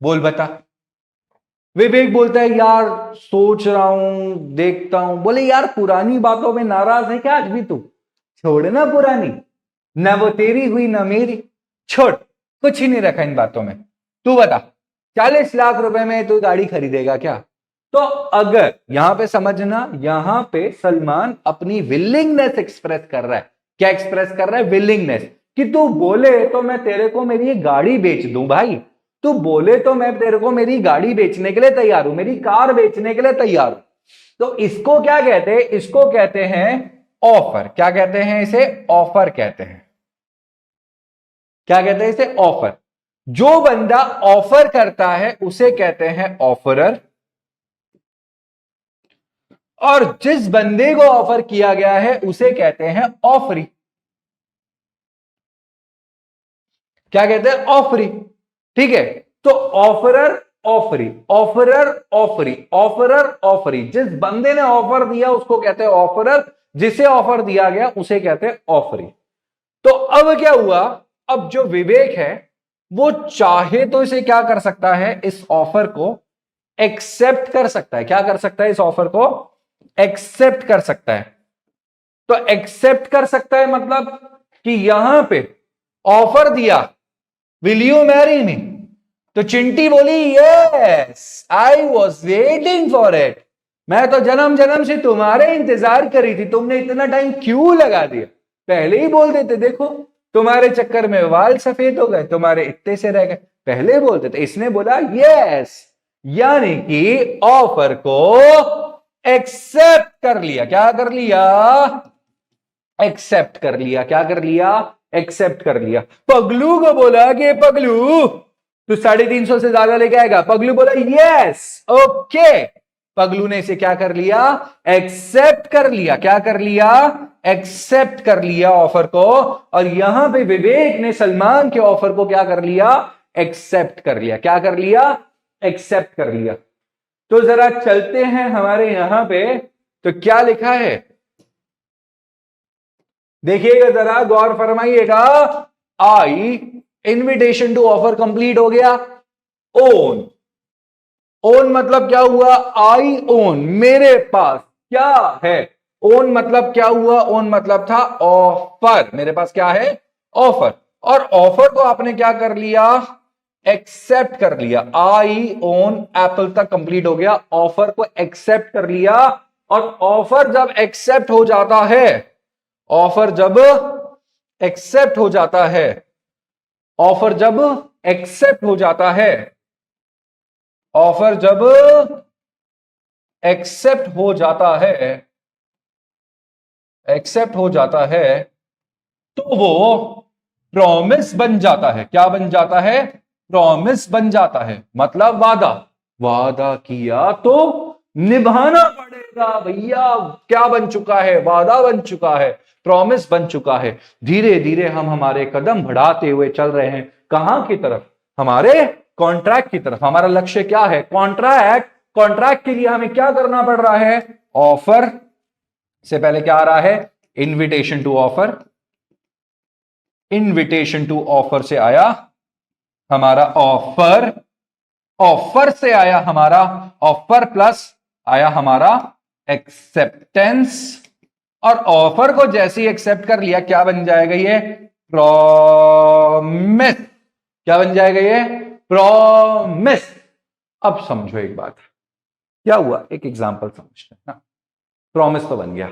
बोल बता। विवेक बोलता है यार सोच रहा हूं, देखता हूं। बोले यार पुरानी बातों में नाराज है क्या आज भी तू? छोड़ ना पुरानी, ना वो तेरी हुई ना मेरी, छोड़, कुछ ही नहीं रखा इन बातों में। तू बता 40 लाख रुपए में तू गाड़ी खरीदेगा क्या? तो अगर यहां पे समझना, यहां पे सलमान अपनी विलिंगनेस एक्सप्रेस कर रहा है। क्या एक्सप्रेस कर रहा है? विलिंगनेस। कि तू बोले तो मैं तेरे को मेरी ये गाड़ी बेच दूं भाई, तू बोले तो मैं तेरे को मेरी गाड़ी बेचने के लिए तैयार हूं, मेरी कार बेचने के लिए तैयार हूं। तो इसको क्या कहते हैं? इसको कहते हैं ऑफर। क्या कहते हैं इसे? ऑफर कहते हैं। क्या कहते हैं इसे? ऑफर। जो बंदा ऑफर करता है उसे कहते हैं ऑफरर, और जिस बंदे को ऑफर किया गया है उसे कहते हैं ऑफरी। क्या कहते हैं? ऑफरी। ठीक है, तो offeror, offeree, offeror, offeree, offeror, offeree. जिस बंदे ने ऑफर दिया उसको कहते हैं ऑफरर, जिसे ऑफर दिया गया उसे कहते हैं ऑफरी। तो अब क्या हुआ? अब जो विवेक है वो चाहे तो इसे क्या कर सकता है? इस ऑफर को एक्सेप्ट कर सकता है। क्या कर सकता है? इस ऑफर को एक्सेप्ट कर सकता है। तो एक्सेप्ट कर सकता है मतलब कि यहां पे ऑफर दिया, विल यू मैरी मी, तो चिंटी बोली yes I was waiting for it, मैं तो जन्म जन्म से तुम्हारे इंतजार कर रही थी, तुमने इतना टाइम क्यों लगा दिया, पहले ही बोल देते, देखो तुम्हारे चक्कर में वाल सफेद हो गए, तुम्हारे इतने से रह गए, पहले बोल देते। इसने बोला यस, यानी कि ऑफर को एक्सेप्ट कर लिया। क्या कर लिया? एक्सेप्ट कर लिया। क्या कर लिया? एक्सेप्ट कर लिया। पगलू को बोला कि पगलू तू 350 से ज्यादा लेके आएगा, पगलू बोला यस ओके, पगलू ने इसे क्या कर लिया? एक्सेप्ट कर लिया। क्या कर लिया? एक्सेप्ट कर लिया ऑफर को। और यहां पे विवेक ने सलमान के ऑफर को क्या कर लिया? एक्सेप्ट कर लिया। क्या कर लिया? एक्सेप्ट कर लिया। तो जरा चलते हैं हमारे यहां पे, तो क्या लिखा है देखिएगा, जरा गौर फरमाइएगा। आई इनविटेशन टू ऑफर कंप्लीट हो गया। ओन, ओन मतलब क्या हुआ? आई ओन, मेरे पास क्या है। ओन मतलब क्या हुआ? ओन मतलब था ऑफर, मेरे पास क्या है? ऑफर। और ऑफर को आपने क्या कर लिया? एक्सेप्ट कर लिया। आई ओन एप्पल तक कंप्लीट हो गया, ऑफर को एक्सेप्ट कर लिया। और ऑफर जब एक्सेप्ट हो जाता है, ऑफर जब एक्सेप्ट हो जाता है, ऑफर जब एक्सेप्ट हो जाता है, ऑफर जब एक्सेप्ट हो जाता है, एक्सेप्ट हो जाता है, तो वो प्रॉमिस बन जाता है। क्या बन जाता है? प्रॉमिस बन जाता है, मतलब वादा। वादा किया तो निभाना पड़ेगा भैया। क्या बन चुका है? वादा बन चुका है, प्रॉमिस बन चुका है। धीरे धीरे हम हमारे कदम बढ़ाते हुए चल रहे हैं, कहां की तरफ? हमारे कॉन्ट्रैक्ट की तरफ। हमारा लक्ष्य क्या है? कॉन्ट्रैक्ट। कॉन्ट्रैक्ट के लिए हमें क्या करना पड़ रहा है? ऑफर से पहले क्या आ रहा है? Invitation to offer. Invitation to offer से आया हमारा ऑफर, ऑफर से आया हमारा ऑफर, प्लस आया हमारा एक्सेप्टेंस। और ऑफर को जैसे ही एक्सेप्ट कर लिया, क्या बन जाएगा ये? प्रॉमिस। क्या बन जाएगा ये? प्रॉमिस। अब समझो एक बात, क्या हुआ, एक एग्जांपल समझते हैं ना। प्रॉमिस तो बन गया,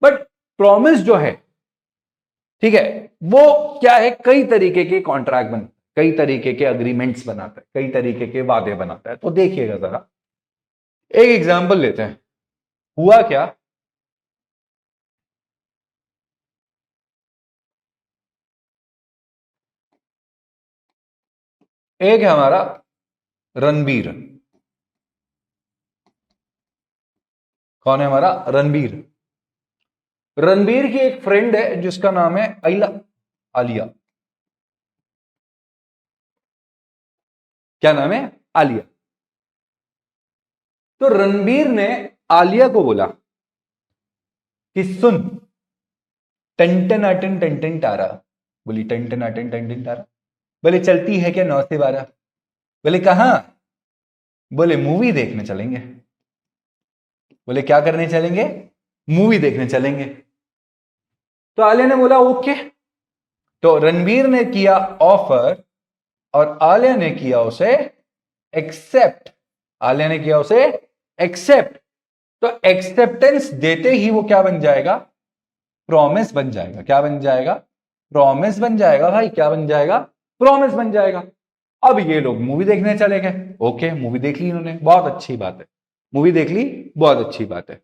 बट प्रॉमिस जो है, ठीक है, वो क्या है? कई तरीके के कॉन्ट्रैक्ट बन, कई तरीके के अग्रीमेंट्स बनाता है, कई तरीके के वादे बनाता है। तो देखिएगा जरा, एक एग्जांपल लेते हैं। हुआ क्या, एक है हमारा रणबीर। कौन है हमारा? रणबीर। रणबीर की एक फ्रेंड है जिसका नाम है आलिया। क्या नाम है? आलिया। तो रणबीर ने आलिया को बोला कि सुन, टन आटन टन तारा। बोली टन आटन टन तारा। बोले चलती है क्या 9 से 12? बोले कहां? बोले मूवी देखने चलेंगे। बोले क्या करने चलेंगे? मूवी देखने चलेंगे। तो आलिया ने बोला ओके। तो रणबीर ने किया ऑफर और आलिया ने किया उसे एक्सेप्ट। आलिया ने किया उसे एक्सेप्ट। तो एक्सेप्टेंस देते ही वो क्या बन जाएगा? प्रॉमिस बन जाएगा। क्या बन जाएगा? प्रॉमिस बन जाएगा भाई। क्या बन जाएगा? प्रॉमिस बन जाएगा। अब ये लोग मूवी देखने चले गए। ओके, मूवी देख ली इन्होंने, बहुत अच्छी बात है। मूवी देख ली, बहुत अच्छी बात है।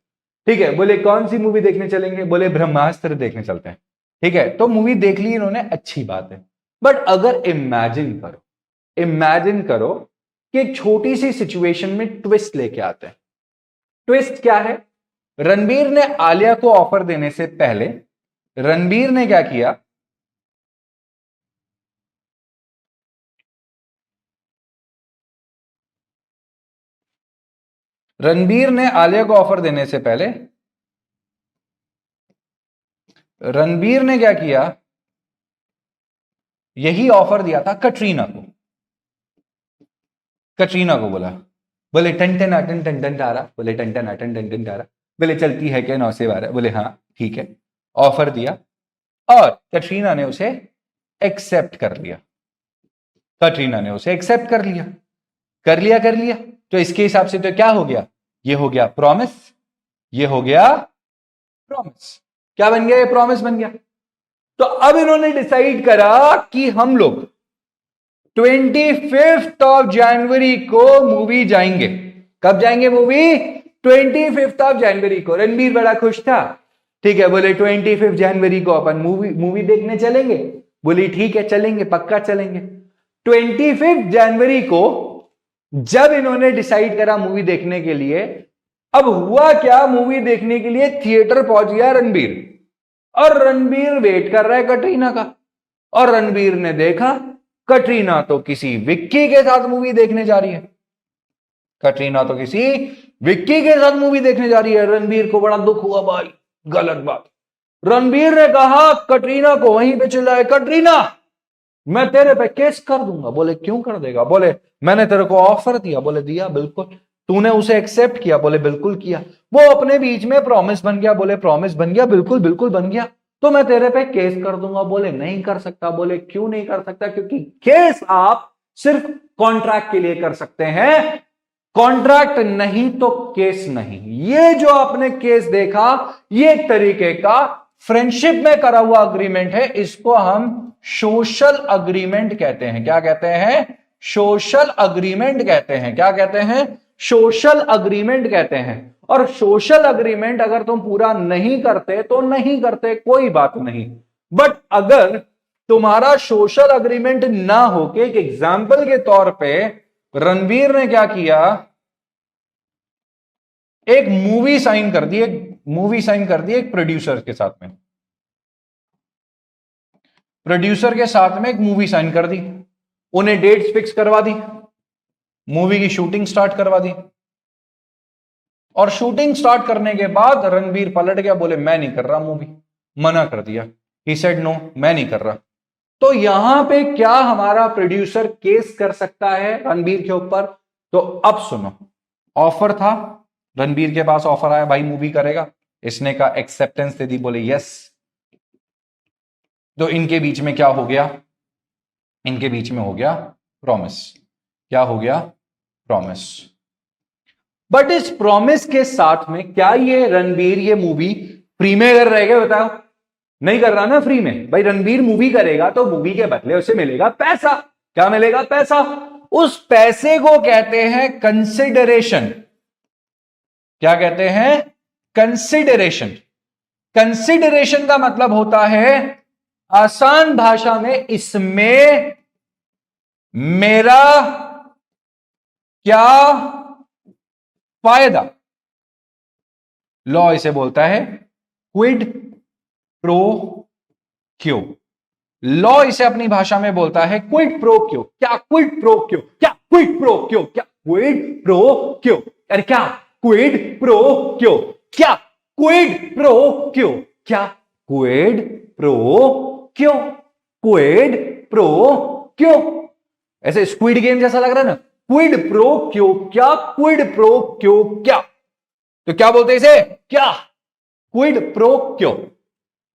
ठीक है, बोले कौन सी मूवी देखने चलेंगे? बोले ब्रह्मास्त्र देखने चलते हैं। ठीक है, तो मूवी देख ली इन्होंने, अच्छी बात है। बट अगर इमेजिन करो, इमेजिन करो कि एक छोटी सी सिचुएशन में ट्विस्ट लेके आते हैं। ट्विस्ट क्या है? रणबीर ने आलिया को ऑफर देने से पहले रणबीर ने क्या किया? रणबीर ने आलिया को ऑफर देने से पहले रणबीर ने क्या किया? यही ऑफर दिया था कटरीना को। कटरीना को बोला, बोले टन टन आटन टन टन तारा। बोले टन टन आटन टन टन तारा। बोले चलती है क्या 9 से 12? बोले हाँ। ठीक है, ऑफर दिया और कटरीना ने उसे एक्सेप्ट कर लिया। कटरीना ने उसे एक्सेप्ट कर लिया, कर लिया। तो इसके हिसाब से तो क्या हो गया, ये हो गया प्रॉमिस, ये हो गया प्रॉमिस। क्या बन गया, ये प्रॉमिस बन गया। तो अब इन्होंने डिसाइड करा कि हम लोग 25 को मूवी जाएंगे। कब जाएंगे मूवी, 25 को। रणबीर बड़ा खुश था, ठीक है, बोले 25 को अपन मूवी देखने चलेंगे। बोली ठीक है चलेंगे, पक्का चलेंगे। 25 को जब इन्होंने डिसाइड करा मूवी देखने के लिए, अब हुआ क्या, मूवी देखने के लिए थिएटर पहुंच गया रणबीर, और रणबीर वेट कर रहा है कटरीना का। और रणबीर ने देखा कटरीना तो किसी विक्की के साथ मूवी देखने जा रही है, कटरीना तो किसी विक्की के साथ मूवी देखने जा रही है। रणबीर को बड़ा दुख हुआ, भाई गलत बात। रणबीर ने कहा कटरीना को, वहीं पे चिल्लाए, कटरीना मैं तेरे पे केस कर दूंगा। बोले क्यों कर देगा, बोले मैंने तेरे को ऑफर दिया। बोले दिया, बिल्कुल। तूने उसे एक्सेप्ट किया। बोले बिल्कुल किया। वो अपने बीच में प्रॉमिस बन गया। बोले प्रॉमिस बन गया, बिल्कुल बिल्कुल बन गया। तो मैं तेरे पे केस कर दूंगा। बोले नहीं कर सकता। बोले क्यों नहीं कर सकता, क्योंकि केस आप सिर्फ कॉन्ट्रैक्ट के लिए कर सकते हैं, कॉन्ट्रैक्ट नहीं तो केस नहीं। ये जो आपने केस देखा, ये एक तरीके का फ्रेंडशिप में करा हुआ अग्रीमेंट है। इसको हम सोशल अग्रीमेंट कहते हैं। क्या कहते हैं, सोशल अग्रीमेंट कहते हैं। क्या कहते हैं, सोशल अग्रीमेंट कहते हैं। और सोशल अग्रीमेंट अगर तुम पूरा नहीं करते तो नहीं करते, कोई बात नहीं। बट अगर तुम्हारा सोशल अग्रीमेंट ना हो के, एक एग्जाम्पल के तौर पे रणबीर ने क्या किया, एक मूवी साइन कर दी, एक प्रोड्यूसर के साथ में, प्रोड्यूसर के साथ में एक मूवी साइन कर दी, उन्हें डेट्स फिक्स करवा दी, मूवी की शूटिंग स्टार्ट करवा दी। और शूटिंग स्टार्ट करने के बाद रणबीर पलट गया, बोले मैं नहीं कर रहा मूवी, मना कर दिया। ही सेड नो, मैं नहीं कर रहा। तो यहां पे क्या हमारा प्रोड्यूसर केस कर सकता है रणबीर के ऊपर? तो अब सुनो, ऑफर था, रणबीर के पास ऑफर आया, भाई मूवी करेगा। इसने कहा एक्सेप्टेंस दे दी, बोले यस। तो इनके बीच में क्या हो गया, इनके बीच में हो गया प्रॉमिस। क्या हो गया, प्रॉमिस। बट इस प्रॉमिस के साथ में क्या ये रणबीर ये मूवी फ्री में कर रहेगा, बताओ? नहीं कर रहा ना फ्री में। भाई रणबीर मूवी करेगा तो मूवी के बदले उसे मिलेगा पैसा। क्या मिलेगा, पैसा। उस पैसे को कहते हैं कंसिडरेशन। क्या कहते हैं, कंसिडरेशन। कंसिडरेशन का मतलब होता है आसान भाषा में, इसमें मेरा क्या फायदा। लॉ इसे बोलता है क्विड प्रो क्यो। लॉ इसे अपनी भाषा में बोलता है क्विड प्रो क्यो। क्या क्विड प्रो क्यो, क्या क्विड प्रो क्यो, क्या क्विड प्रो क्यो, अरे क्या क्विड प्रो क्यो, क्या क्विड प्रो क्यो, क्या क्विड प्रो क्यो, क्विड प्रो क्यो। ऐसे स्क्विड गेम जैसा लग रहा है ना, क्विड प्रो क्यो क्या, क्विड प्रो क्यो क्या। तो क्या बोलते हैं इसे, क्या क्विड प्रो क्यो,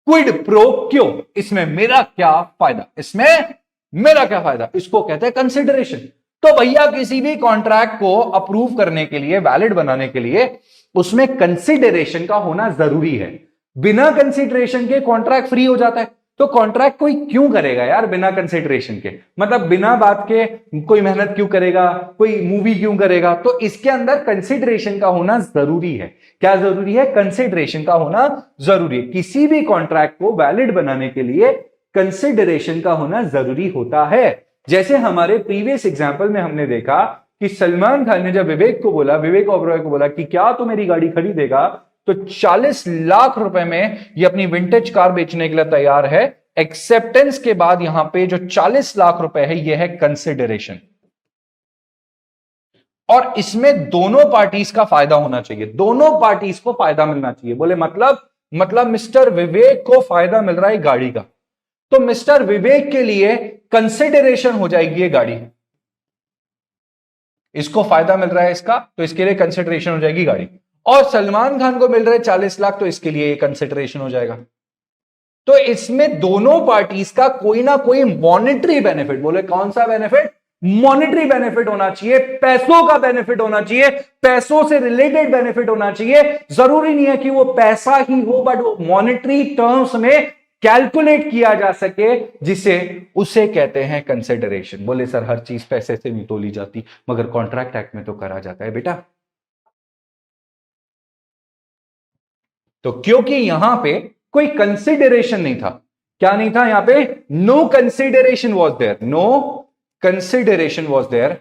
क्विड प्रो क्यो। इसमें मेरा क्या फायदा, इसमें मेरा क्या फायदा, इसको कहते हैं कंसिडरेशन। तो भैया किसी भी कॉन्ट्रैक्ट को अप्रूव करने के लिए, वैलिड बनाने के लिए, उसमें कंसिडरेशन का होना जरूरी है। बिना कंसिडरेशन के कॉन्ट्रैक्ट फ्री हो जाता है। तो कॉन्ट्रैक्ट कोई क्यों करेगा यार बिना कंसिडरेशन के, मतलब बिना बात के कोई मेहनत क्यों करेगा, कोई मूवी क्यों करेगा। तो इसके अंदर कंसिडरेशन का होना जरूरी है। क्या जरूरी है, कंसिडरेशन का होना जरूरी है। किसी भी कॉन्ट्रैक्ट को वैलिड बनाने के लिए कंसिडरेशन का होना जरूरी होता है। जैसे हमारे प्रीवियस एग्जाम्पल में हमने देखा कि सलमान खान ने जब विवेक ओबरॉय को बोला कि क्या तू मेरी गाड़ी खरीदेगा, तो 40 लाख रुपए में ये अपनी विंटेज कार बेचने के लिए तैयार है। एक्सेप्टेंस के बाद यहां पे जो 40 लाख रुपए है, ये है कंसिडरेशन। और इसमें दोनों पार्टीज का फायदा होना चाहिए, दोनों पार्टीज को फायदा मिलना चाहिए। बोले मतलब मिस्टर विवेक को फायदा मिल रहा है गाड़ी का, तो मिस्टर विवेक के लिए कंसिडरेशन हो जाएगी ये गाड़ी। इसको फायदा मिल रहा है इसका, तो इसके लिए कंसिडरेशन हो जाएगी गाड़ी। और सलमान खान को मिल रहे 40 लाख, तो इसके लिए कंसिडरेशन हो जाएगा। तो इसमें दोनों पार्टीज का कोई ना कोई मॉनेटरी बेनिफिट, बोले कौन सा बेनिफिट? मॉनेटरी बेनिफिट होना चाहिए, पैसों का बेनिफिट होना चाहिए, पैसों से रिलेटेड बेनिफिट होना चाहिए। जरूरी नहीं है कि वो पैसा ही हो, बट वो मॉनेटरी टर्म्स में कैलकुलेट किया जा सके, जिसे उसे कहते हैं कंसिडरेशन। बोले सर हर चीज पैसे से नहीं तोली जाती, मगर कॉन्ट्रैक्ट एक्ट में तो करा जाता है बेटा। तो क्योंकि यहां पे कोई कंसिडरेशन नहीं था, क्या नहीं था यहां पे? No consideration was there, no consideration was there,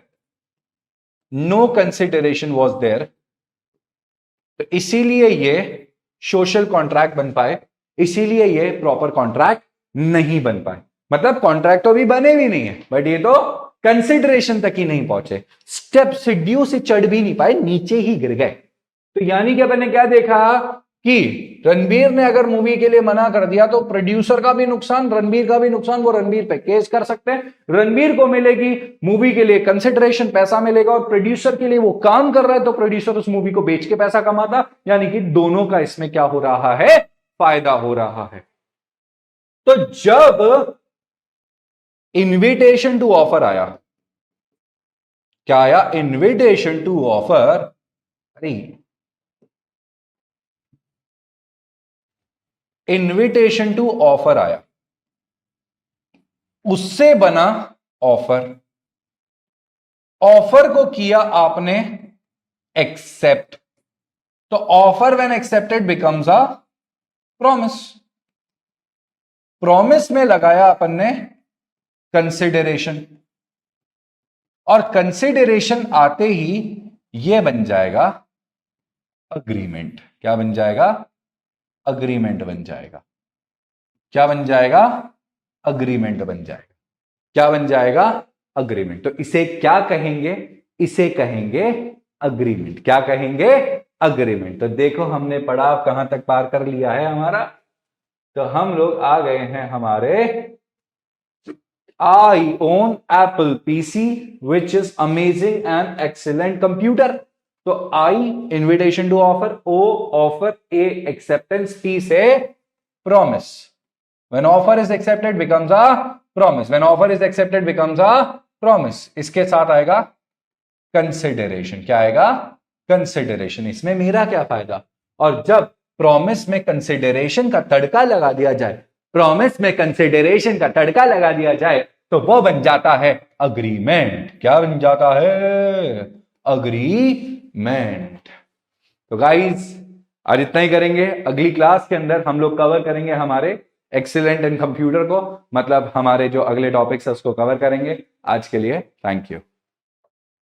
no consideration was there. तो इसीलिए ये सोशल कॉन्ट्रैक्ट बन पाए, इसीलिए ये प्रॉपर कॉन्ट्रैक्ट नहीं बन पाए। मतलब कॉन्ट्रैक्ट तो भी बने भी नहीं है, बट ये तो कंसिडरेशन तक ही नहीं पहुंचे, स्टेप सीढ़ियों से चढ़ भी नहीं पाए, नीचे ही गिर गए। तो यानी कि अपन ने क्या देखा कि रणबीर ने अगर मूवी के लिए मना कर दिया तो प्रोड्यूसर का भी नुकसान, रणबीर का भी नुकसान, वो रणबीर पे केस कर सकते हैं। रणबीर को मिलेगी मूवी के लिए कंसिडरेशन, पैसा मिलेगा, और प्रोड्यूसर के लिए वो काम कर रहा है तो प्रोड्यूसर उस मूवी को बेच के पैसा कमाता। यानी कि दोनों का इसमें क्या हो रहा है? फायदा हो रहा है। तो जब इनविटेशन टू ऑफर आया, क्या आया? Invitation to offer. अरे इनविटेशन टू ऑफर आया, उससे बना ऑफर, ऑफर को किया आपने एक्सेप्ट, तो offer when accepted becomes a promise. Promise में लगाया अपन ने कंसिडरेशन, और कंसिडरेशन आते ही यह बन जाएगा अग्रीमेंट। क्या बन जाएगा? अग्रीमेंट बन जाएगा। क्या बन जाएगा? अग्रीमेंट बन जाएगा। क्या बन जाएगा? अग्रीमेंट। तो इसे क्या कहेंगे? इसे कहेंगे अग्रीमेंट। क्या कहेंगे? अग्रीमेंट। तो देखो हमने पढ़ाव कहां तक पार कर लिया है हमारा। तो हम लोग आ गए हैं हमारे I own Apple PC which is amazing and excellent computer। तो I invitation to offer, O offer, A acceptance, P से promise। When offer is accepted becomes a promise, when offer is accepted becomes a promise। इसके साथ आएगा consideration. क्या आएगा? Consideration. इसमें मेरा क्या फायदा? और जब प्रॉमिस में कंसिडरेशन का तड़का लगा दिया जाए, प्रॉमिस में कंसिडरेशन का तड़का लगा दिया जाए, तो वो बन जाता है अग्रीमेंट। क्या बन जाता है? अग्रीमेंट। तो गाइस आज इतना ही करेंगे। अगली क्लास के अंदर हम लोग कवर करेंगे हमारे एक्सीलेंट इन कंप्यूटर को, मतलब हमारे जो अगले टॉपिक्स है उसको कवर करेंगे। आज के लिए थैंक यू।